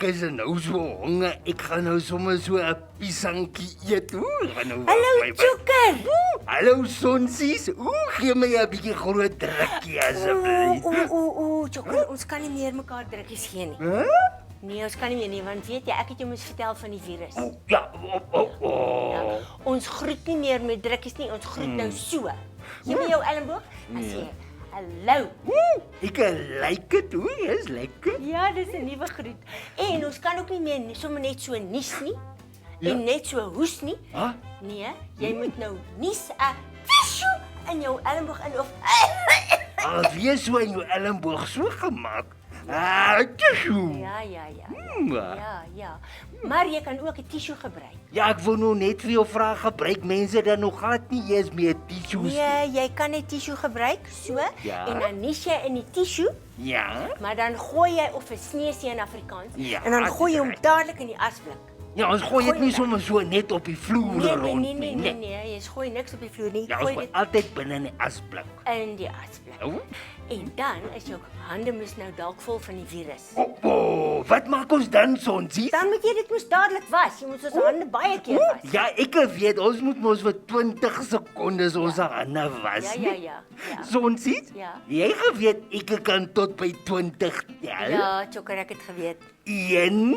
Ek is nou so honger. Ek gaan nou sommer so 'n piesangkie eet. Hallo, Joker. Hallo sonsies. Gee my 'n bietjie groot drukkie asseblief. Joker, ons kan nie meer mekaar drukkies gee nie. Huh? Nee, ons kan nie meer nie, want weet jy, ek het jou mos vertel van die virus. Ja, Ja, ons groet nie meer met drukkies nie, ons groet nou so. Gee my jou elmboog en sê hallo. Ek like dit. Is lekker. Ja, dis 'n nuwe groet. En ons kan ook nie meer sommer net so nies nie. En net so hoes nie. Huh? Nee, jy moet nou nies 'n tissue in jou elmboog in of Alweer so in jou elmboog so gemaak. Tissue. Ja. Ja. Maar jy kan ook 'n tissue gebruik. Ja, ek wou nou net vir jou vra, gebruik mense dan nog glad nie eens meer tissues? Nee, jy kan 'n tissue gebruik so Ja. en dan nies jy in die tissue, Ja. maar dan gooi jy of 'n sneesie in Afrikaans Ja, en dan gooi jy hom dadelik in die asblik. Ja, ons gooi dit nie sommer so net op die vloer rond Nee, jy gooi niks op die vloer nie. Ja, Jy ons gooi gooi dit altyd binne in die asblik. in die asblik. Oh. En dan is jou hande mos nou dalk vol van die virus. Wat maak ons dan sonsies? Dan moet jy dit mos dadelik was. Jy moet ons hande baie keer was. Ja, ek weet, ons moet mos vir 20 sekondes ons hande was. Ja. Sonsies? Ja. Jy geweet ek kan tot by 20 tel? Ja, Joker, ek het geweet. 1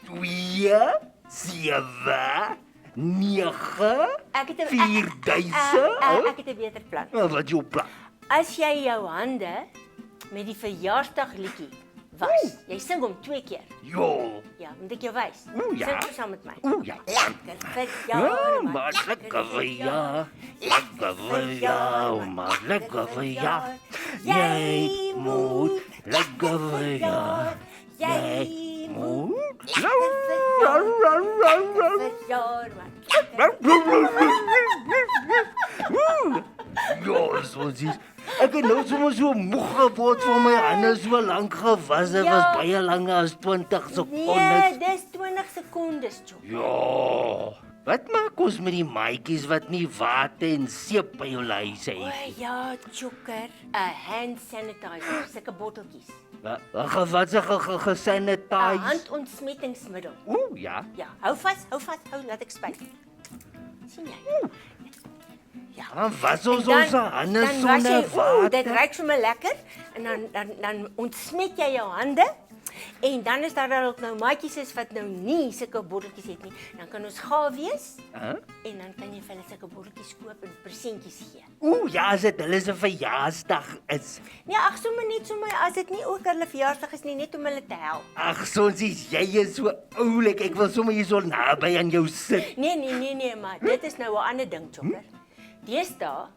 2 7 9 Ek het 'n 4000. ek het 'n beter plan. Wat is jou plan? As jy jou hande met die verjaarsdagliedjie was, jy sing hom 2 keer. Jo. Ja, moet ek jou wys? Ja. Sing saam met my. Ja. Lekker Ja, verjaar, maar lekker vir jou. Lekker vir jou, maar lekker vir jou. Jy moet lekker vir jou. Jy moet. verjaar, man. Ja, sonsies. Ek het nou so moeg geword van my hande so lank gewas. Dit was baie langer as 20 Nee, sekondes. dis 20 sekondes, Joker. Ja. Wat maak ons met die maatjies wat nie water en seep by hulle huise O het? ja, Joker. 'n hand sanitizer, sulke botteltjies. Wat se 'n gesanitize? handontsmettingsmiddel. Ja. Ja, hou vas, laat ek spuit. sien jy? Dan was ons En ons hande dan was jy, sonder water. dit ruik sommer lekker en dan ontsmet jy jou hande. En dan is daar dalk nou maatjies is wat nou nie sulke botteltjies het nie. Dan kan ons gaaf wees. En dan kan jy vir hulle sulke botteltjies koop en presentjies gee. Ja, as dit hulle se verjaarsdag is. Nee, ag sommer as dit nie ook hulle verjaarsdag is nie, net om hulle te help. Ag, sonsies, jy is so oulik. Ek wil sommer hier so naby aan jou sit. Nee, maar dit is nou 'n ander ding, Joker. Deesdae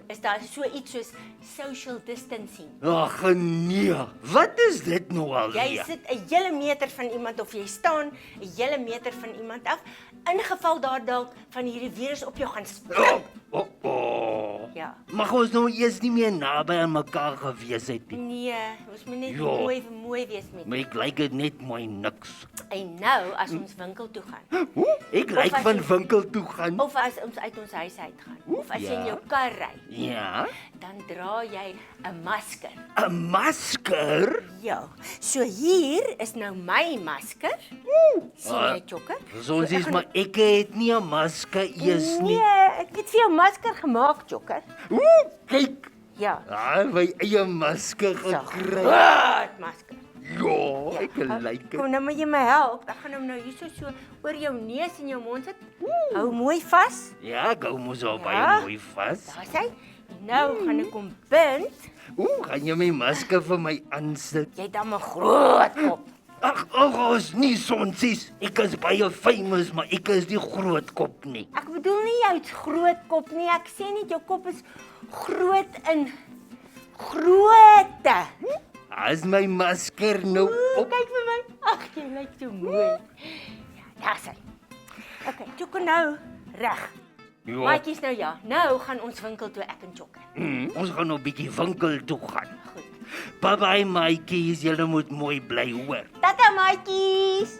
is daar so iets soos social distancing. Ag nee, wat is dit nou al? Jy sit 'n hele meter van iemand of jy staan 'n hele meter van iemand af, in geval daar dalk van hierdie virus op jou gaan spring. Ja. Mag ons nou eers nie meer naby aan mekaar gewees het nie. Nee, ons moet net Ja. mooi wees met. Maar ek lyk dit net mooi niks. En nou as ons winkel toe gaan, Ek lyk as van jy- winkel toe gaan. of as ons uit ons huis uit gaan, of as jy in jou kar ry, Ja, dan dra jy 'n masker. 'n masker? Ja. So hier is nou my masker. Sien jy, Joker? Sonsies, maar ek het nie 'n masker eers nie. Nee, ek het vir jou masker gemaak, Joker. Kyk, Ja. my eie masker gekry. Groot masker. Ja, ek lyk dit. Kom nou moet jy my help. Ek gaan hom nou hier so oor jou neus en jou mond sit. Hou mooi vas. Ja, ek hou mos al Ja. baie mooi vas. Daar's hy. En nou gaan ek hom bind. Gaan jy my masker vir my aansit? Jy het dan 'n groot kop. Ag, ons nie sonsies. Ek is baie famous, maar ek is nie groot kop nie. Ek bedoel nie jou groot kop nie. Ek sê net jou kop is groot in grootte. As my masker nou op. Kyk vir my. Ag, jy lyk so mooi. Ja, daar's hy. Okay, Joker nou reg. Ja, Maatjies nou ja. Nou gaan ons winkel toe ek en Joker. ons gaan nou 'n bietjie winkel toe gaan. Goed. Bye bye maatjies, julle moet mooi bly hoor. Tata maatjies.